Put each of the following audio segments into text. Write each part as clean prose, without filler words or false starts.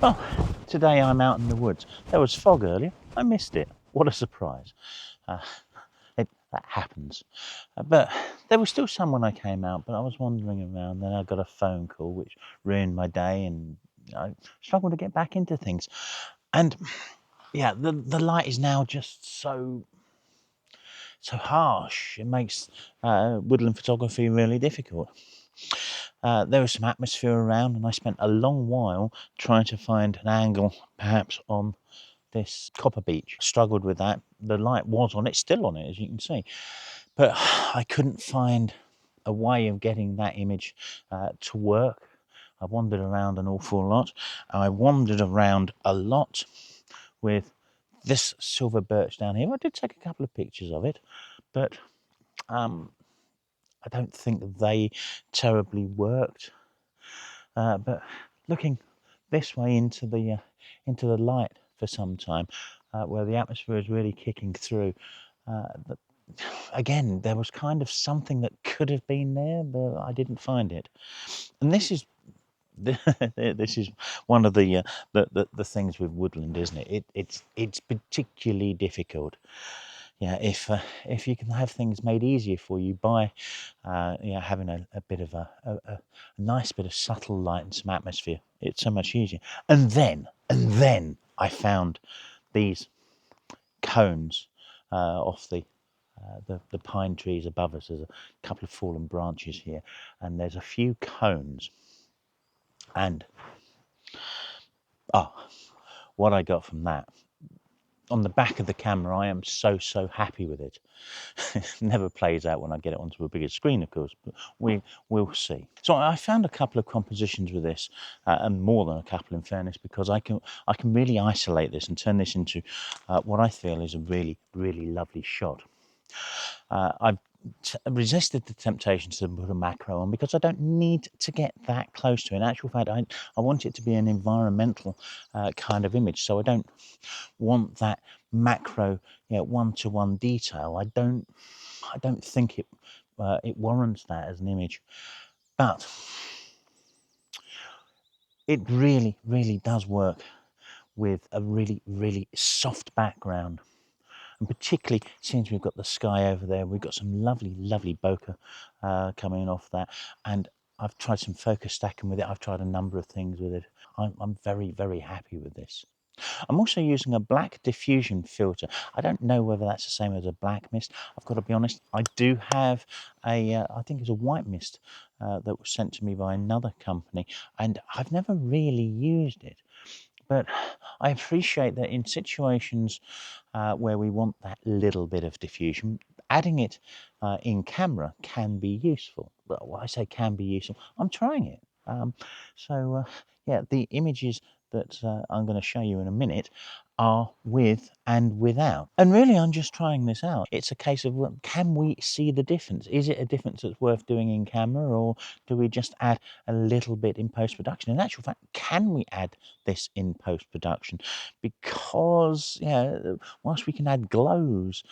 Well, today I'm out in the woods. There was fog earlier. I missed it. What a surprise. That happens. But there was still sun when I came out, but I was wandering around. Then I got a phone call, which ruined my day, and I struggled to get back into things. And yeah, the light is now just so harsh. It makes woodland photography really difficult. There was some atmosphere around, and I spent a long while trying to find an angle, perhaps on this copper beech. Struggled with that. The light was on, it's still on it, as you can see, but I couldn't find a way of getting that image to work. I wandered around an awful lot. I wandered around a lot with this silver birch down here. I did take a couple of pictures of it, but I don't think they terribly worked. But looking this way into the light for some time, where the atmosphere is really kicking through, again, there was kind of something that could have been there, but I didn't find it. And this is this is one of the things with woodland, isn't it? It's particularly difficult. Yeah, if you can have things made easier for you by having a bit of a nice bit of subtle light and some atmosphere, it's so much easier. And then I found these cones off the pine trees above us. There's a couple of fallen branches here, and there's a few cones. And what I got from that, on the back of the camera, I am so happy with it. It never plays out when I get it onto a bigger screen, of course, but we'll see. So I found a couple of compositions with this, and more than a couple in fairness, because I can really isolate this and turn this into what I feel is a really lovely shot. I've resisted the temptation to put a macro on because I don't need to get that close to it. In actual fact, I want it to be an environmental kind of image, so I don't want that macro, one-to-one detail. I don't think it warrants that as an image, but it really does work with a really soft background. And particularly since we've got the sky over there, we've got some lovely bokeh coming off that. And I've tried some focus stacking with it. I've tried a number of things with it. I'm very happy with this. I'm also using a black diffusion filter. I don't know whether that's the same as a black mist. I've got to be honest, I do have I think it's a white mist that was sent to me by another company, and I've never really used it. But I appreciate that in situations where we want that little bit of diffusion, adding it in camera can be useful. Well, I say can be useful. I'm trying it. Yeah, the images that I'm going to show you in a minute are with and without. And really, I'm just trying this out. It's a case of, well, can we see the difference? Is it a difference that's worth doing in camera, or do we just add a little bit in post-production? In actual fact, can we add this in post-production? Because, whilst we can add glows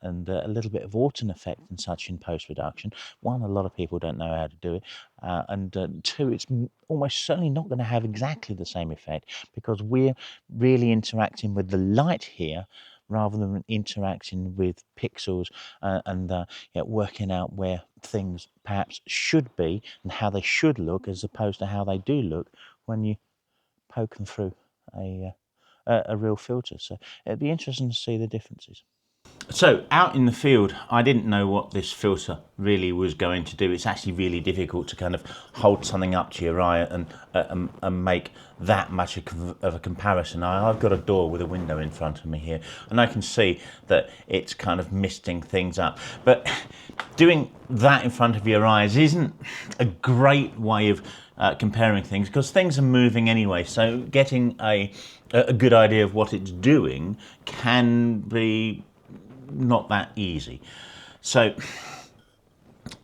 and a little bit of autumn effect and such in post-production, one, a lot of people don't know how to do it, and two, it's almost certainly not going to have exactly the same effect because we're really interacting with the light here rather than interacting with pixels and working out where things perhaps should be and how they should look as opposed to how they do look when you poke them through a real filter. So it'd be interesting to see the differences. So out in the field, I didn't know what this filter really was going to do. It's actually really difficult to kind of hold something up to your eye and make that much of a comparison. I've got a door with a window in front of me here, and I can see that it's kind of misting things up. But doing that in front of your eyes isn't a great way of comparing things because things are moving anyway. So getting a good idea of what it's doing can be not that easy. So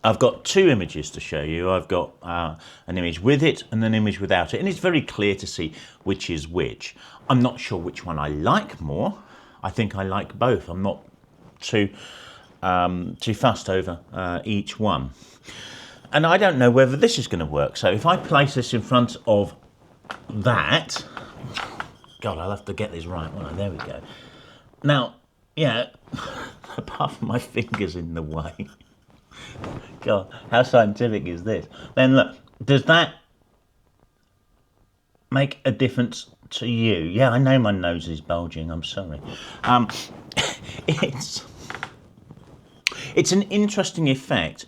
I've got two images to show you. I've got an image with it and an image without it, and it's very clear to see which is which. I'm not sure which one I like more. I think I like both. I'm not too fussed over each one. And I don't know whether this is going to work. So if I place this in front of that, God, I'll have to get this right. Well, there we go. Now, yeah, apart from my fingers in the way, God, how scientific is this? Then look, does that make a difference to you? Yeah, I know my nose is bulging. I'm sorry. It's an interesting effect,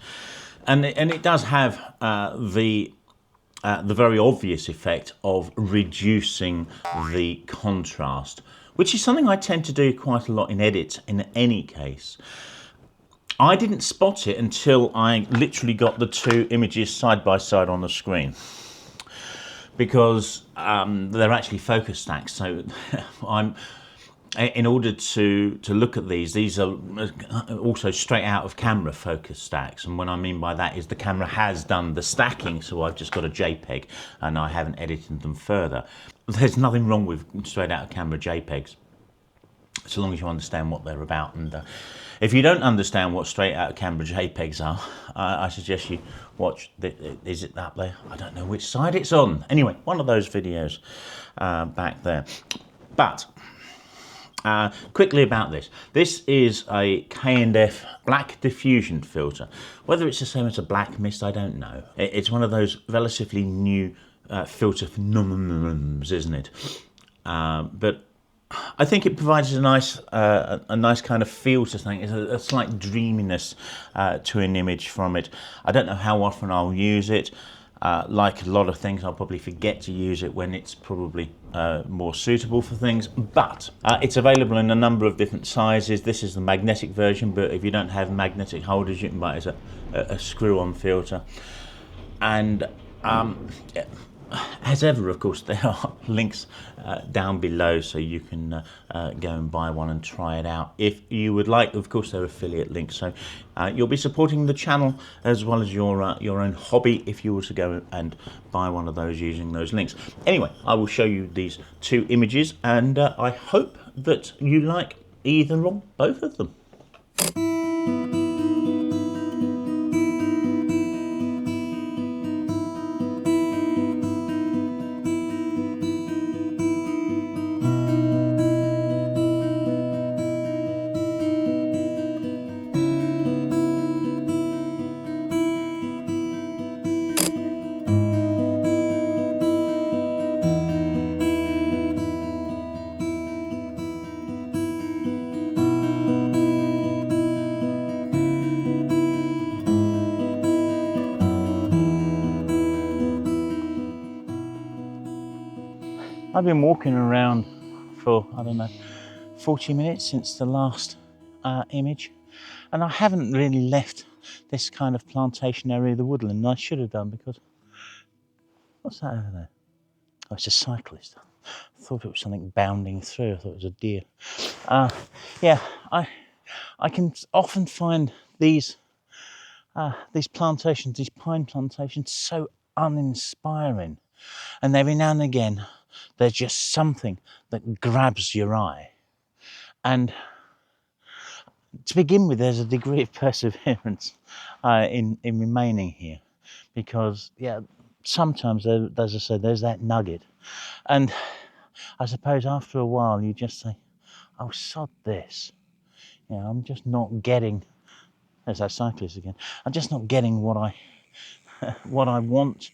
and it does have the very obvious effect of reducing the contrast, which is something I tend to do quite a lot in edits in any case. I didn't spot it until I literally got the two images side by side on the screen, because they're actually focus stacks. So in order to look at these are also straight out of camera focus stacks, and what I mean by that is the camera has done the stacking, so I've just got a JPEG and I haven't edited them further. There's nothing wrong with straight out of camera JPEGs, so long as you understand what they're about. And if you don't understand what straight out of camera JPEGs are, I suggest you watch is it up there? I don't know which side it's on. Anyway, one of those videos back there. But quickly about this. This is a K&F black diffusion filter. Whether it's the same as a black mist, I don't know. It's one of those relatively new filter phenomenons, isn't it? But I think it provides a nice kind of feel to things. It's a slight dreaminess to an image from it. I don't know how often I'll use it. Like a lot of things, I'll probably forget to use it when it's probably more suitable for things, but it's available in a number of different sizes. This is the magnetic version, but if you don't have magnetic holders, you can buy it as a screw-on filter. And as ever, of course, there are links down below, so you can go and buy one and try it out if you would like. Of course, they're affiliate links, so you'll be supporting the channel as well as your own hobby if you were to go and buy one of those using those links. Anyway, I will show you these two images, and I hope that you like either or both of them. I've been walking around for, I don't know, 40 minutes since the last image, and I haven't really left this kind of plantation area of the woodland, and I should have done, because what's that over there? Oh, it's a cyclist. I thought it was something bounding through. I thought it was a deer. Yeah, I can often find these plantations, these pine plantations, so uninspiring, and every now and again there's just something that grabs your eye. And to begin with, there's a degree of perseverance in remaining here, because yeah, sometimes as I said, there's that nugget, and I suppose after a while you just say, oh, sod this, you know, I'm just not getting, there's that cyclist again, I'm just not getting what I want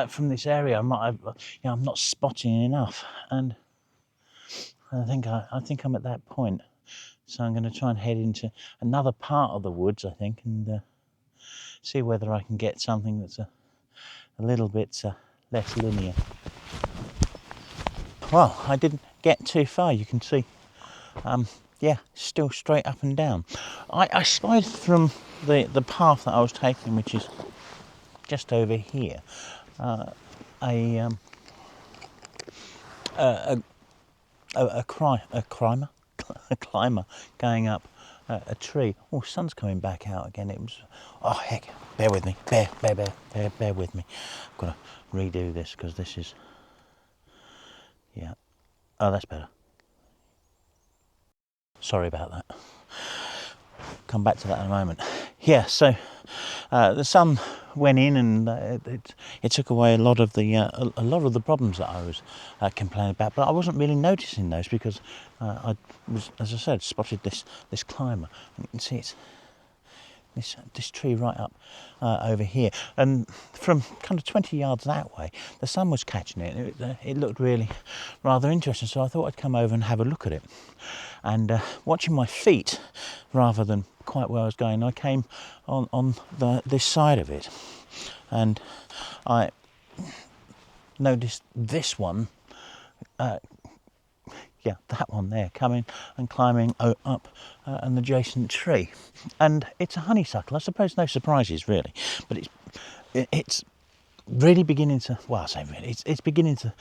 from this area. I'm not spotting enough, and I think I'm at that point. So I'm going to try and head into another part of the woods, I think, and see whether I can get something that's a little bit less linear. Well, I didn't get too far, you can see. Yeah, still straight up and down. I spied from the path that I was taking, which is just over here, a climber going up a tree. Oh, sun's coming back out again. It was, oh heck, bear with me, bear with me. I've got to redo this because this is, yeah. Oh, that's better. Sorry about that. Come back to that in a moment. Yeah, so the sun went in, and it took away a lot of the problems that I was complaining about. But I wasn't really noticing those because I was, as I said, spotted this climber. And you can see it's this tree right up over here, and from kind of 20 yards that way, the sun was catching it. It looked really rather interesting, so I thought I'd come over and have a look at it. And watching my feet, rather than quite where I was going, I came on this side of it, and I noticed this one. Yeah, that one there, coming and climbing up an adjacent tree, and it's a honeysuckle. I suppose no surprises really, but it's really beginning to, well, I say really, it's beginning to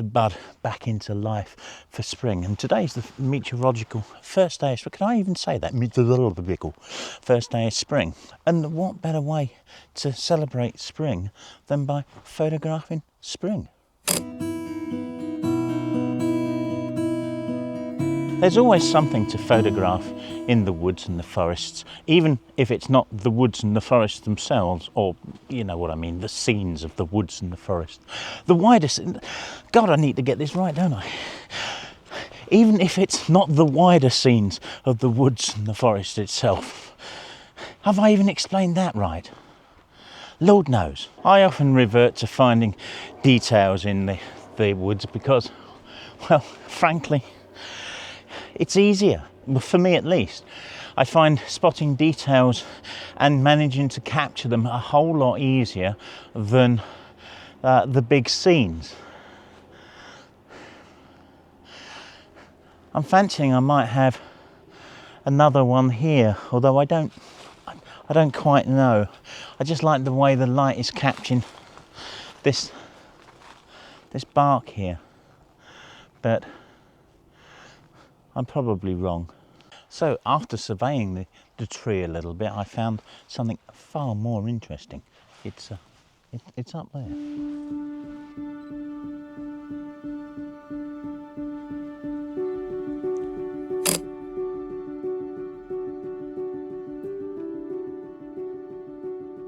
bud back into life for spring. And today's the meteorological first day of spring. Can I even say that? Meteorological first day of spring. And what better way to celebrate spring than by photographing spring? There's always something to photograph in the woods and the forests, even if it's not the woods and the forests themselves, or you know what I mean, the scenes of the woods and the forest. The widest, God, I need to get this right, don't I? Even if it's not the wider scenes of the woods and the forest itself. Have I even explained that right? Lord knows. I often revert to finding details in the woods because, well, frankly, it's easier, for me at least. I find spotting details and managing to capture them a whole lot easier than the big scenes. I'm fancying I might have another one here, although I don't quite know. I just like the way the light is capturing this bark here, but I'm probably wrong. So after surveying the tree a little bit, I found something far more interesting. It's up there.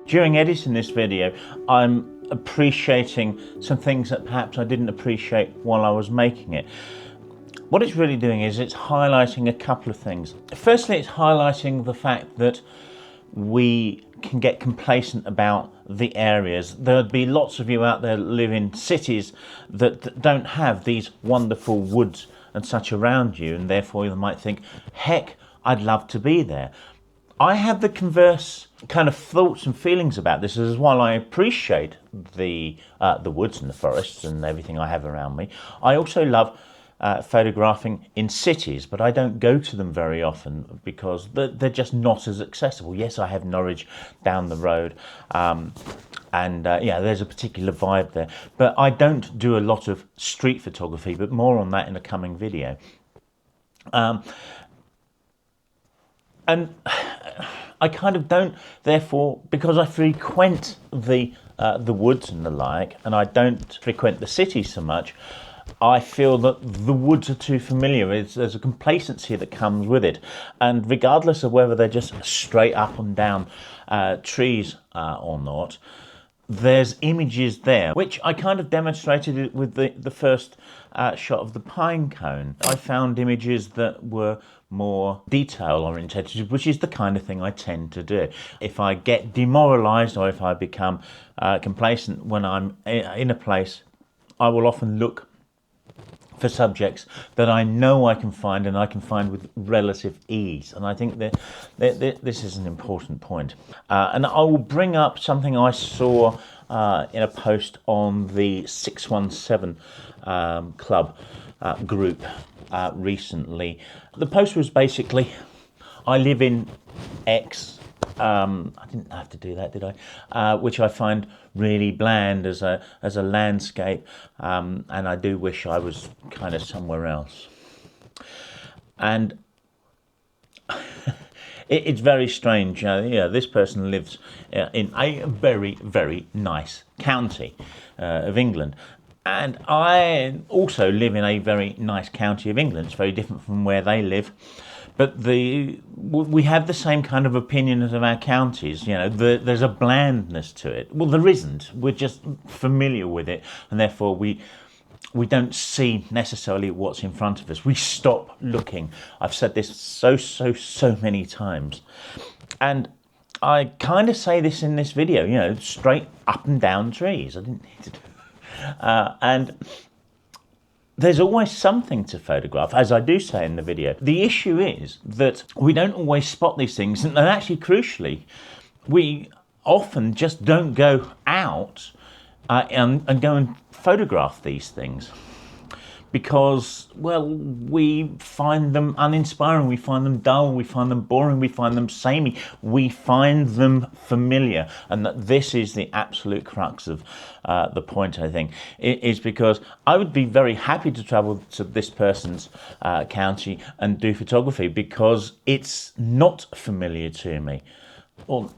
During editing this video, I'm appreciating some things that perhaps I didn't appreciate while I was making it. What it's really doing is it's highlighting a couple of things. Firstly, it's highlighting the fact that we can get complacent about the areas. There'd be lots of you out there that live in cities that don't have these wonderful woods and such around you, and therefore you might think, heck, I'd love to be there. I have the converse kind of thoughts and feelings about this, as while I appreciate the woods and the forests and everything I have around me, I also love photographing in cities, but I don't go to them very often because they're just not as accessible. Yes, I have Norwich down the road, and yeah, there's a particular vibe there, but I don't do a lot of street photography, but more on that in a coming video. And I kind of don't, therefore, because I frequent the woods and the like, and I don't frequent the city so much, I feel that the woods are too familiar. There's a complacency that comes with it, and regardless of whether they're just straight up and down trees or not, there's images there, which I kind of demonstrated it with the first shot of the pine cone. I found images that were more detail oriented, which is the kind of thing I tend to do. If I get demoralized or if I become complacent when I'm in a place, I will often look for subjects that I know I can find, and I can find with relative ease. And I think that this is an important point. And I will bring up something I saw in a post on the 617 Club group recently. The post was basically, I live in X. I didn't have to do that, did I? Which I find really bland as a landscape, and I do wish I was kind of somewhere else. And it's very strange. Yeah, this person lives in a very, very nice county of England. And I also live in a very nice county of England. It's very different from where they live. But we have the same kind of opinions of our counties. You know, there's a blandness to it. Well, there isn't. We're just familiar with it, and therefore we don't see necessarily what's in front of us. We stop looking. I've said this so many times, and I kind of say this in this video. You know, straight up and down trees. I didn't need to do, and there's always something to photograph, as I do say in the video. The issue is that we don't always spot these things, and actually, crucially, we often just don't go out and go and photograph these things because, well, we find them uninspiring, we find them dull, we find them boring, we find them samey, we find them familiar. And that this is the absolute crux of the point, I think, is because I would be very happy to travel to this person's county and do photography because it's not familiar to me. Well,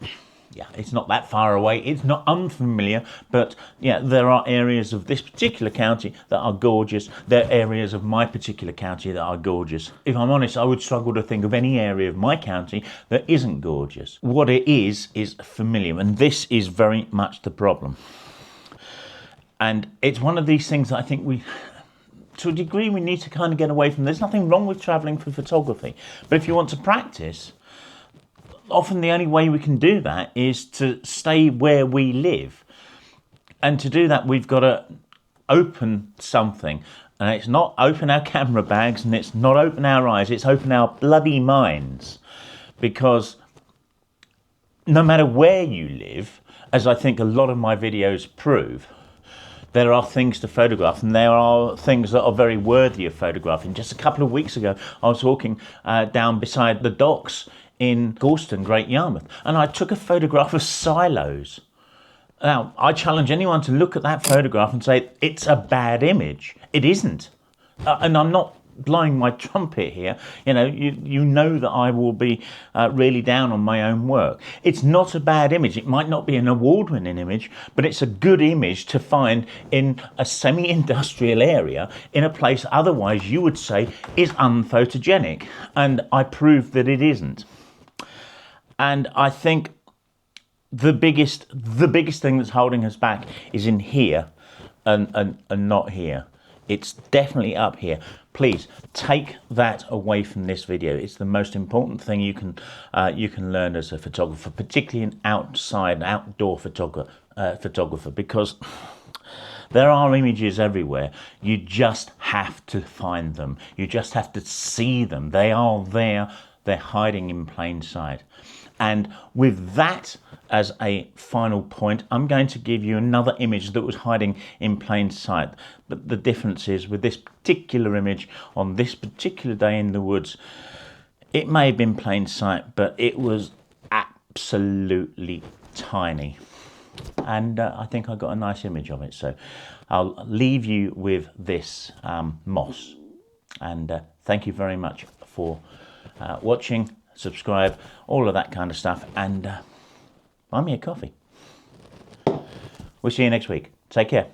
yeah, it's not that far away, it's not unfamiliar, but yeah, there are areas of this particular county that are gorgeous. There are areas of my particular county that are gorgeous. If I'm honest, I would struggle to think of any area of my county that isn't gorgeous. What it is familiar, and this is very much the problem. And it's one of these things that I think to a degree, we need to kind of get away from. There's nothing wrong with traveling for photography, but if you want to practice, often the only way we can do that is to stay where we live. And to do that, we've got to open something. And it's not open our camera bags, and it's not open our eyes, it's open our bloody minds. Because no matter where you live, as I think a lot of my videos prove, there are things to photograph, and there are things that are very worthy of photographing. Just a couple of weeks ago, I was walking down beside the docks in Gorleston, Great Yarmouth, and I took a photograph of silos. Now, I challenge anyone to look at that photograph and say it's a bad image. It isn't. And I'm not blowing my trumpet here. You know that I will be really down on my own work. It's not a bad image. It might not be an award-winning image, but it's a good image to find in a semi-industrial area in a place otherwise you would say is unphotogenic. And I proved that it isn't. And I think the biggest thing that's holding us back is in here and not here. It's definitely up here. Please take that away from this video. It's the most important thing you can learn as a photographer, particularly an outdoor photographer, because there are images everywhere. You just have to find them. You just have to see them. They are there. They're hiding in plain sight. And with that as a final point, I'm going to give you another image that was hiding in plain sight. But the difference is, with this particular image on this particular day in the woods, it may have been plain sight, but it was absolutely tiny. And I think I got a nice image of it. So I'll leave you with this moss. And thank you very much for watching. Subscribe, all of that kind of stuff, and buy me a coffee. We'll see you next week. Take care.